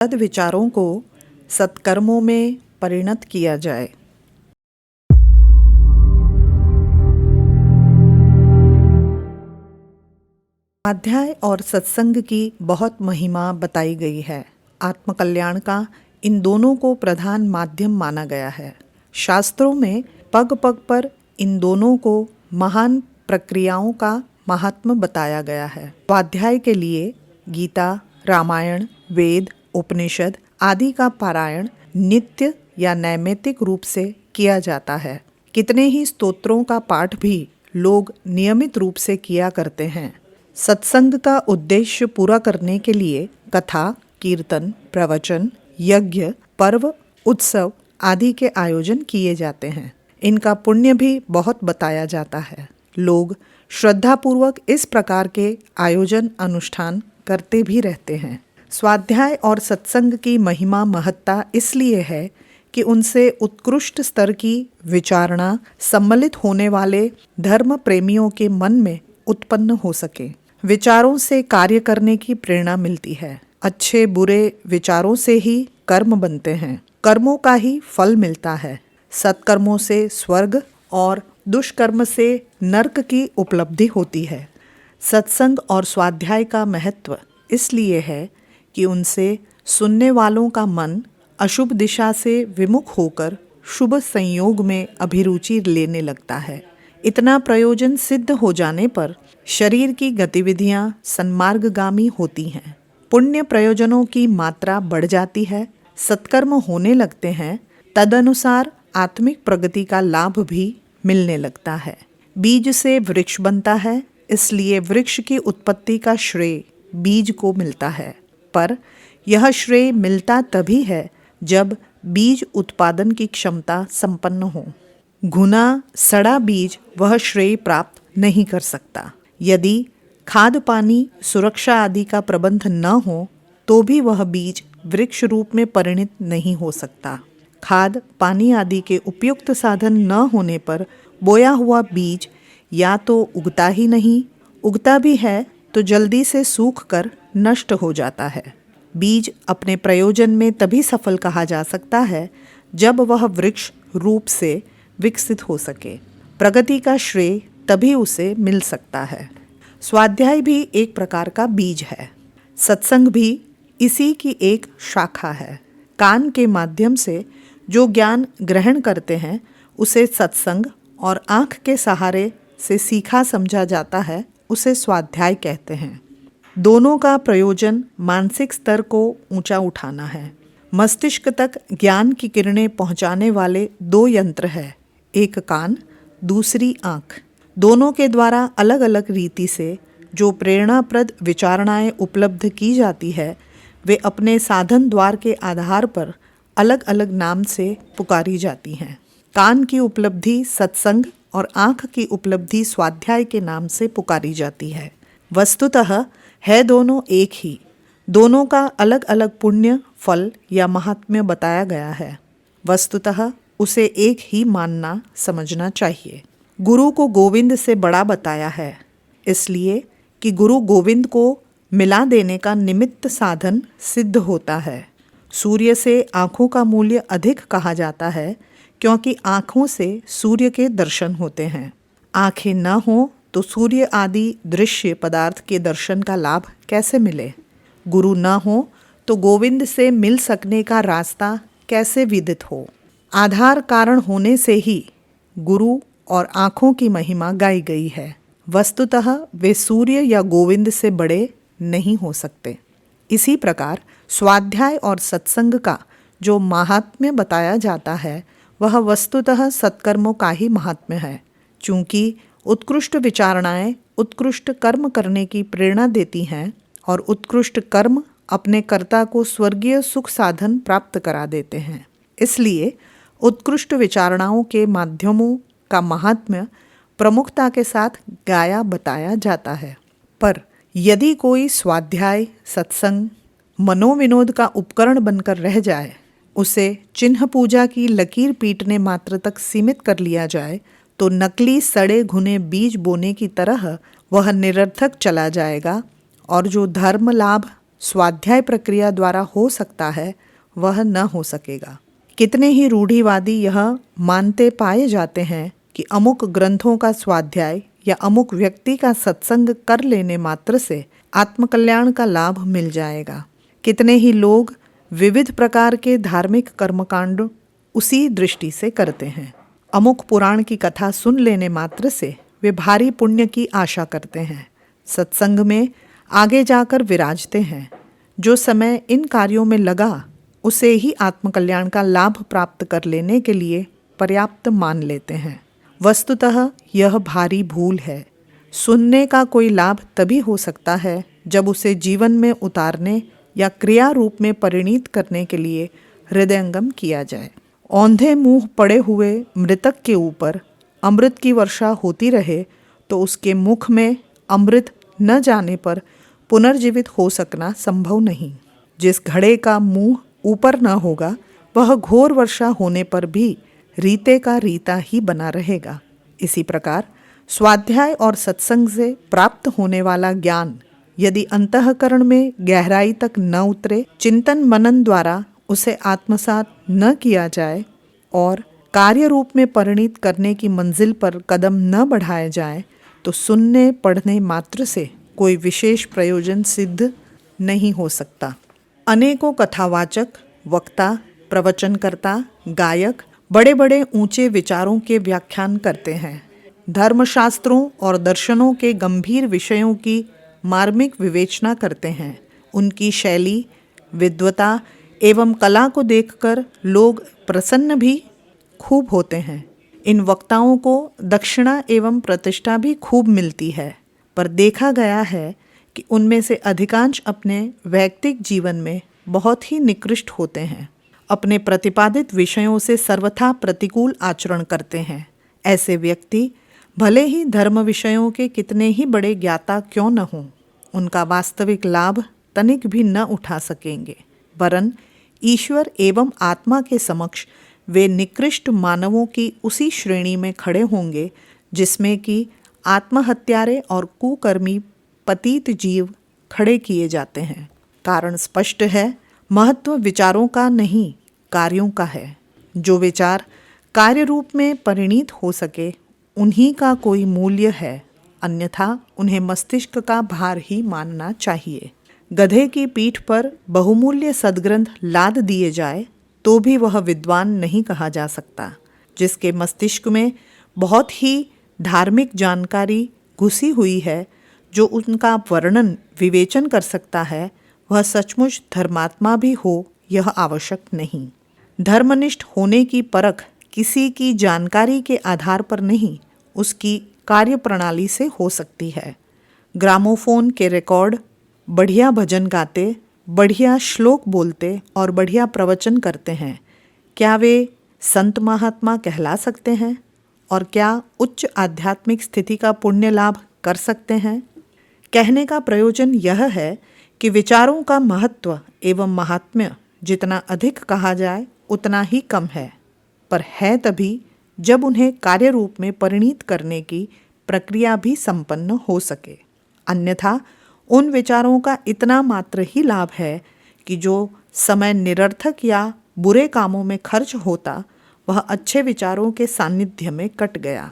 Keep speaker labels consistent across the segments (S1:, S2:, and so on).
S1: सद्विचारों को सत्कर्मों में परिणत किया जाए। स्वाध्याय और सत्संग की बहुत महिमा बताई गई है। आत्मकल्याण का इन दोनों को प्रधान माध्यम माना गया है। शास्त्रों में पग पग पर इन दोनों को महान प्रक्रियाओं का महात्म्य बताया गया है। स्वाध्याय के लिए गीता, रामायण, वेद, उपनिषद आदि का पारायण नित्य या नैमित्तिक रूप से किया जाता है। कितने ही स्तोत्रों का पाठ भी लोग नियमित रूप से किया करते हैं। सत्संग का उद्देश्य पूरा करने के लिए कथा, कीर्तन, प्रवचन, यज्ञ, पर्व, उत्सव आदि के आयोजन किए जाते हैं। इनका पुण्य भी बहुत बताया जाता है। लोग श्रद्धापूर्वक इस प्रकार के आयोजन अनुष्ठान करते भी रहते हैं। स्वाध्याय और सत्संग की महिमा महत्ता इसलिए है कि उनसे उत्कृष्ट स्तर की विचारणा सम्मिलित होने वाले धर्म प्रेमियों के मन में उत्पन्न हो सके। विचारों से कार्य करने की प्रेरणा मिलती है। अच्छे बुरे विचारों से ही कर्म बनते हैं। कर्मों का ही फल मिलता है। सत्कर्मों से स्वर्ग और दुष्कर्म से नरक की उपलब्धि होती है। सत्संग और स्वाध्याय का महत्व इसलिए है कि उनसे सुनने वालों का मन अशुभ दिशा से विमुख होकर शुभ संयोग में अभिरुचि लेने लगता है। इतना प्रयोजन सिद्ध हो जाने पर शरीर की गतिविधियां सन्मार्गगामी होती हैं। पुण्य प्रयोजनों की मात्रा बढ़ जाती है। सत्कर्म होने लगते हैं। तदनुसार आत्मिक प्रगति का लाभ भी मिलने लगता है। बीज से वृक्ष बनता है, इसलिए वृक्ष की उत्पत्ति का श्रेय बीज को मिलता है। पर यह श्रेय मिलता तभी है जब बीज उत्पादन की क्षमता संपन्न हो। घुना सड़ा बीज वह श्रेय प्राप्त नहीं कर सकता। यदि खाद, पानी, सुरक्षा आदि का प्रबंध न हो तो भी वह बीज वृक्ष रूप में परिणत नहीं हो सकता। खाद, पानी आदि के उपयुक्त साधन न होने पर बोया हुआ बीज या तो उगता ही नहीं, उगता भी है तो जल्दी से सूख कर नष्ट हो जाता है। बीज अपने प्रयोजन में तभी सफल कहा जा सकता है जब वह वृक्ष रूप से विकसित हो सके। प्रगति का श्रेय तभी उसे मिल सकता है। स्वाध्याय भी एक प्रकार का बीज है। सत्संग भी इसी की एक शाखा है। कान के माध्यम से जो ज्ञान ग्रहण करते हैं उसे सत्संग, और आँख के सहारे से सीखा समझा जाता है उसे स्वाध्याय कहते हैं। दोनों का प्रयोजन मानसिक स्तर को ऊंचा उठाना है। मस्तिष्क तक ज्ञान की किरणें पहुंचाने वाले दो यंत्र हैं, एक कान, दूसरी आँख। दोनों के द्वारा अलग अलग रीति से जो प्रेरणाप्रद विचारणाएं उपलब्ध की जाती है वे अपने साधन द्वार के आधार पर अलग अलग नाम से पुकारी जाती हैं। कान की उपलब्धि सत्संग और आँख की उपलब्धि स्वाध्याय के नाम से पुकारी जाती है। वस्तुतः है दोनों एक ही। दोनों का अलग अलग पुण्य, फल या महात्म्य बताया गया है। वस्तुतः उसे एक ही मानना समझना चाहिए। गुरु को गोविंद से बड़ा बताया है, इसलिए कि गुरु गोविंद को मिला देने का निमित्त साधन सिद्ध होता है। सूर्य से आँखों का मूल्य अधिक कहा जाता है क्योंकि आँखों से सूर्य के दर्शन होते हैं। आँखें न हो तो सूर्य आदि दृश्य पदार्थ के दर्शन का लाभ कैसे मिले? गुरु न हो तो गोविंद से मिल सकने का रास्ता कैसे विदित हो? आधार कारण होने से ही गुरु और आँखों की महिमा गाई गई है। वस्तुतः वे सूर्य या गोविंद से बड़े नहीं हो सकते। इसी प्रकार स्वाध्याय और सत्संग का जो महात्म्य बताया जाता है वह वस्तुतः सत्कर्मों का ही महात्म्य है। चूँकि उत्कृष्ट विचारणाएं उत्कृष्ट कर्म करने की प्रेरणा देती हैं और उत्कृष्ट कर्म अपने कर्ता को स्वर्गीय सुख साधन प्राप्त करा देते हैं, इसलिए उत्कृष्ट विचारणाओं के माध्यमों का महात्म्य प्रमुखता के साथ गाया बताया जाता है। पर यदि कोई स्वाध्याय, सत्संग मनोविनोद का उपकरण बनकर रह जाए, उसे चिन्ह पूजा की लकीर पीटने मात्र तक सीमित कर लिया जाए तो नकली सड़े घुने बीज बोने की तरह वह निरर्थक चला जाएगा और जो धर्म लाभ, स्वाध्याय प्रक्रिया द्वारा हो सकता है वह न हो सकेगा। कितने ही रूढ़िवादी यह मानते पाए जाते हैं कि अमुक ग्रंथों का स्वाध्याय या अमुक व्यक्ति का सत्संग कर लेने मात्र से आत्मकल्याण का लाभ मिल जाएगा। कितने ही लोग विविध प्रकार के धार्मिक कर्मकांड उसी दृष्टि से करते हैं। अमुक पुराण की कथा सुन लेने मात्र से वे भारी पुण्य की आशा करते हैं, सत्संग में आगे जाकर विराजते हैं। जो समय इन कार्यों में लगा उसे ही आत्मकल्याण का लाभ प्राप्त कर लेने के लिए पर्याप्त मान लेते हैं। वस्तुतः यह भारी भूल है। सुनने का कोई लाभ तभी हो सकता है जब उसे जीवन में उतारने या क्रिया रूप में परिणित करने के लिए हृदयंगम किया जाए। औंधे मुंह पड़े हुए मृतक के ऊपर अमृत की वर्षा होती रहे तो उसके मुख में अमृत न जाने पर पुनर्जीवित हो सकना संभव नहीं। जिस घड़े का मुंह ऊपर न होगा वह घोर वर्षा होने पर भी रीते का रीता ही बना रहेगा। इसी प्रकार स्वाध्याय और सत्संग से प्राप्त होने वाला ज्ञान यदि अंतःकरण में गहराई तक न उतरे, चिंतन मनन द्वारा उसे आत्मसात न किया जाए और कार्य रूप में परिणित करने की मंजिल पर कदम न बढ़ाए जाए तो सुनने पढ़ने मात्र से कोई विशेष प्रयोजन सिद्ध नहीं हो सकता। अनेकों कथावाचक, वक्ता, प्रवचनकर्ता, गायक बड़े बड़े ऊंचे विचारों के व्याख्यान करते हैं। धर्मशास्त्रों और दर्शनों के गंभीर विषयों की मार्मिक विवेचना करते हैं। उनकी शैली, विद्वता एवं कला को देखकर लोग प्रसन्न भी खूब होते हैं। इन वक्ताओं को दक्षिणा एवं प्रतिष्ठा भी खूब मिलती है, पर देखा गया है कि उनमें से अधिकांश अपने वैयक्तिक जीवन में बहुत ही निकृष्ट होते हैं। अपने प्रतिपादित विषयों से सर्वथा प्रतिकूल आचरण करते हैं। ऐसे व्यक्ति भले ही धर्म विषयों के कितने ही बड़े ज्ञाता क्यों न हों, उनका वास्तविक लाभ तनिक भी न उठा सकेंगे, वरन ईश्वर एवं आत्मा के समक्ष वे निकृष्ट मानवों की उसी श्रेणी में खड़े होंगे जिसमें कि आत्महत्यारे और कुकर्मी पतित जीव खड़े किए जाते हैं। कारण स्पष्ट है, महत्व विचारों का नहीं कार्यों का है। जो विचार कार्य रूप में परिणित हो सके उन्हीं का कोई मूल्य है, अन्यथा उन्हें मस्तिष्क का भार ही मानना चाहिए। गधे की पीठ पर बहुमूल्य सद्ग्रंथ लाद दिए जाए तो भी वह विद्वान नहीं कहा जा सकता। जिसके मस्तिष्क में बहुत ही धार्मिक जानकारी घुसी हुई है, जो उनका वर्णन विवेचन कर सकता है, वह सचमुच धर्मात्मा भी हो यह आवश्यक नहीं। धर्मनिष्ठ होने की परख किसी की जानकारी के आधार पर नहीं, उसकी कार्यप्रणाली से हो सकती है। ग्रामोफोन के रिकॉर्ड बढ़िया भजन गाते, बढ़िया श्लोक बोलते और बढ़िया प्रवचन करते हैं, क्या वे संत महात्मा कहला सकते हैं? और क्या उच्च आध्यात्मिक स्थिति का पुण्य लाभ कर सकते हैं? कहने का प्रयोजन यह है कि विचारों का महत्व एवं महात्म्य जितना अधिक कहा जाए उतना ही कम है, पर है तभी जब उन्हें कार्य रूप में परिणित करने की प्रक्रिया भी संपन्न हो सके। अन्यथा उन विचारों का इतना मात्र ही लाभ है कि जो समय निरर्थक या बुरे कामों में खर्च होता वह अच्छे विचारों के सानिध्य में कट गया।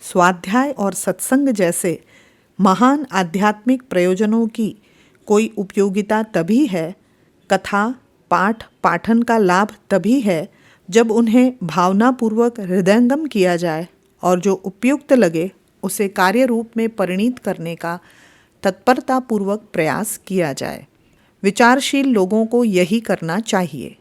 S1: स्वाध्याय और सत्संग जैसे महान आध्यात्मिक प्रयोजनों की कोई उपयोगिता तभी है, कथा पाठ पाठन का लाभ तभी है जब उन्हें भावनापूर्वक हृदयंगम किया जाए और जो उपयुक्त लगे उसे कार्य रूप में परिणित करने का तत्परतापूर्वक प्रयास किया जाए। विचारशील लोगों को यही करना चाहिए।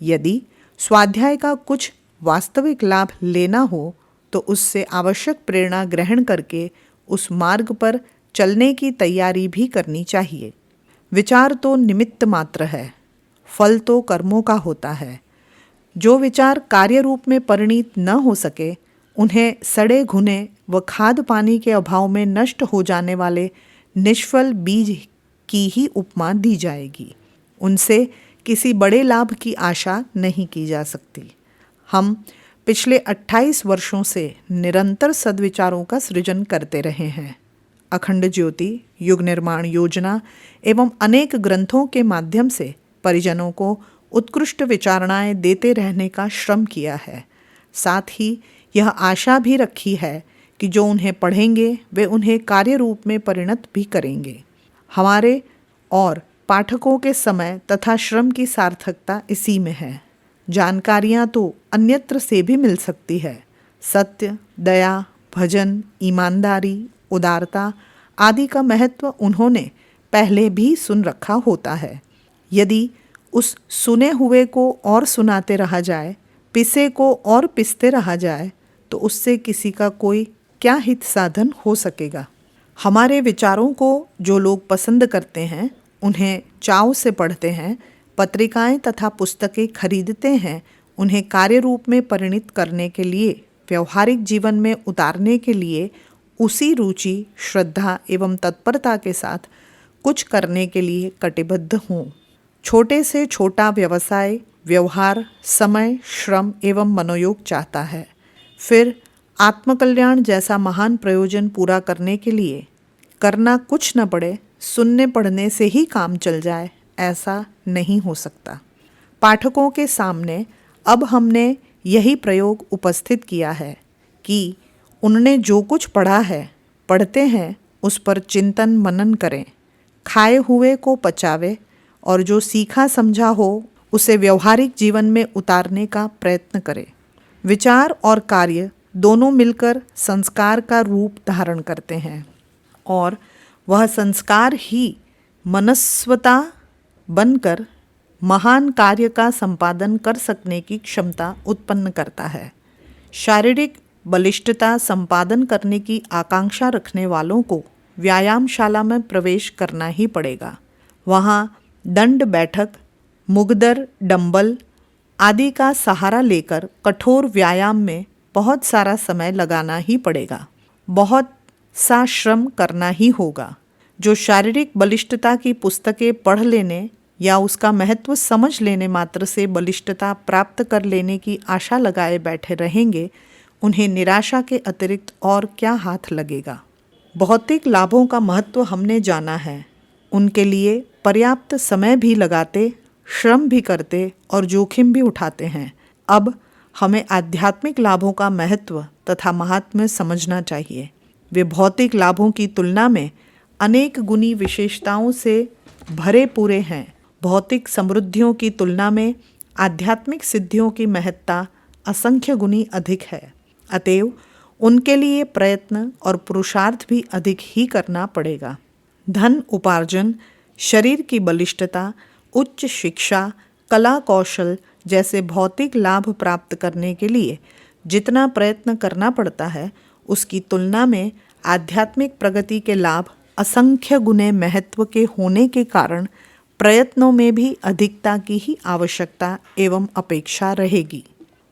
S1: यदि स्वाध्याय का कुछ वास्तविक लाभ लेना हो तो उससे आवश्यक प्रेरणा ग्रहण करके उस मार्ग पर चलने की तैयारी भी करनी चाहिए। विचार तो निमित्त मात्र है, फल तो कर्मों का होता है। जो विचार कार्य रूप में परिणित न हो सके उन्हें सड़े घुने व खाद पानी के अभाव में नष्ट हो जाने वाले निष्फल बीज की ही उपमा दी जाएगी। उनसे किसी बड़े लाभ की आशा नहीं की जा सकती। हम पिछले 28 वर्षों से निरंतर सद्विचारों का सृजन करते रहे हैं। अखंड ज्योति, युग निर्माण योजना एवं अनेक ग्रंथों के माध्यम से परिजनों को उत्कृष्ट विचारणाएं देते रहने का श्रम किया है। साथ ही यह आशा भी रखी है कि जो उन्हें पढ़ेंगे वे उन्हें कार्य रूप में परिणत भी करेंगे। हमारे और पाठकों के समय तथा श्रम की सार्थकता इसी में है। जानकारियाँ तो अन्यत्र से भी मिल सकती है। सत्य, दया, भजन, ईमानदारी, उदारता आदि का महत्व उन्होंने पहले भी सुन रखा होता है। यदि उस सुने हुए को और सुनाते रहा जाए, पिसे को और पिसते रहा जाए, तो उससे किसी का कोई क्या हित साधन हो सकेगा। हमारे विचारों को जो लोग पसंद करते हैं, उन्हें चाव से पढ़ते हैं, पत्रिकाएं तथा पुस्तकें खरीदते हैं, उन्हें कार्य रूप में परिणित करने के लिए, व्यवहारिक जीवन में उतारने के लिए उसी रुचि, श्रद्धा एवं तत्परता के साथ कुछ करने के लिए कटिबद्ध हों। छोटे से छोटा व्यवसाय, व्यवहार समय, श्रम एवं मनोयोग चाहता है। फिर आत्मकल्याण जैसा महान प्रयोजन पूरा करने के लिए करना कुछ न पड़े, सुनने पढ़ने से ही काम चल जाए, ऐसा नहीं हो सकता। पाठकों के सामने अब हमने यही प्रयोग उपस्थित किया है कि उन्होंने जो कुछ पढ़ा है, पढ़ते हैं, उस पर चिंतन मनन करें, खाए हुए को पचावे और जो सीखा समझा हो उसे व्यवहारिक जीवन में उतारने का प्रयत्न करें। विचार और कार्य दोनों मिलकर संस्कार का रूप धारण करते हैं और वह संस्कार ही मनस्वता बनकर महान कार्य का संपादन कर सकने की क्षमता उत्पन्न करता है। शारीरिक बलिष्ठता संपादन करने की आकांक्षा रखने वालों को व्यायामशाला में प्रवेश करना ही पड़ेगा। वहाँ दंड बैठक, मुगदर, डंबल आदि का सहारा लेकर कठोर व्यायाम में बहुत सारा समय लगाना ही पड़ेगा, बहुत सा श्रम करना ही होगा। जो शारीरिक बलिष्ठता की पुस्तकें पढ़ लेने या उसका महत्व समझ लेने मात्र से बलिष्ठता प्राप्त कर लेने की आशा लगाए बैठे रहेंगे, उन्हें निराशा के अतिरिक्त और क्या हाथ लगेगा। भौतिक लाभों का महत्व हमने जाना है, उनके लिए पर्याप्त समय भी लगाते, श्रम भी करते और जोखिम भी उठाते हैं। अब हमें आध्यात्मिक लाभों का महत्व तथा महात्म्य समझना चाहिए। वे भौतिक लाभों की तुलना में अनेक गुनी विशेषताओं से भरे पूरे हैं। भौतिक समृद्धियों की तुलना में आध्यात्मिक सिद्धियों की महत्ता असंख्य गुनी अधिक है। अतएव उनके लिए प्रयत्न और पुरुषार्थ भी अधिक ही करना पड़ेगा। धन उपार्जन, शरीर की बलिष्ठता, उच्च शिक्षा, कला कौशल जैसे भौतिक लाभ प्राप्त करने के लिए जितना प्रयत्न करना पड़ता है, उसकी तुलना में आध्यात्मिक प्रगति के लाभ असंख्य गुने महत्व के होने के कारण प्रयत्नों में भी अधिकता की ही आवश्यकता एवं अपेक्षा रहेगी।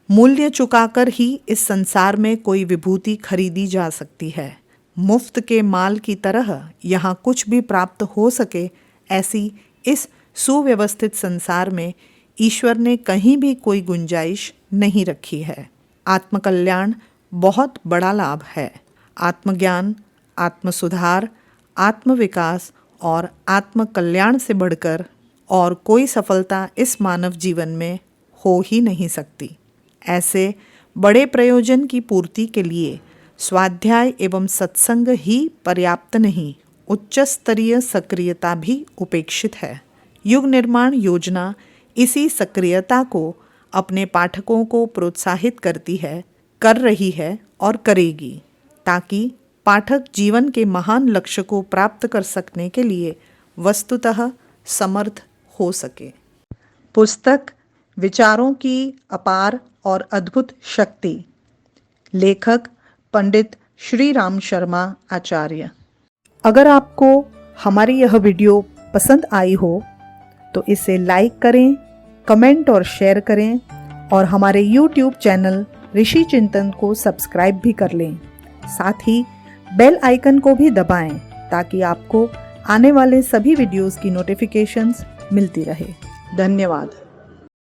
S1: मूल्य चुकाकर ही इस संसार में कोई विभूति खरीदी जा सकती है। मुफ्त के माल की तरह यहाँ कुछ भी प्राप्त हो सके, ऐसी इस सुव्यवस्थित संसार में ईश्वर ने कहीं भी कोई गुंजाइश नहीं रखी है। आत्मकल्याण बहुत बड़ा लाभ है। आत्मज्ञान, आत्मसुधार, आत्मविकास और आत्मकल्याण से बढ़कर और कोई सफलता इस मानव जीवन में हो ही नहीं सकती। ऐसे बड़े प्रयोजन की पूर्ति के लिए स्वाध्याय एवं सत्संग ही पर्याप्त नहीं, उच्च स्तरीय सक्रियता भी उपेक्षित है। युग निर्माण योजना इसी सक्रियता को अपने पाठकों को प्रोत्साहित करती है, कर रही है और करेगी, ताकि पाठक जीवन के महान लक्ष्य को प्राप्त कर सकने के लिए वस्तुतः समर्थ हो सके। पुस्तक विचारों की अपार और अद्भुत शक्ति। लेखक पंडित श्री राम शर्मा आचार्य। अगर आपको हमारी यह वीडियो पसंद आई हो तो इसे लाइक करें, कमेंट और शेयर करें और हमारे YouTube चैनल ऋषि चिंतन को सब्सक्राइब भी कर लें। साथ ही बेल आइकन को भी दबाएं ताकि आपको आने वाले सभी वीडियोस की नोटिफिकेशंस मिलती रहे। धन्यवाद।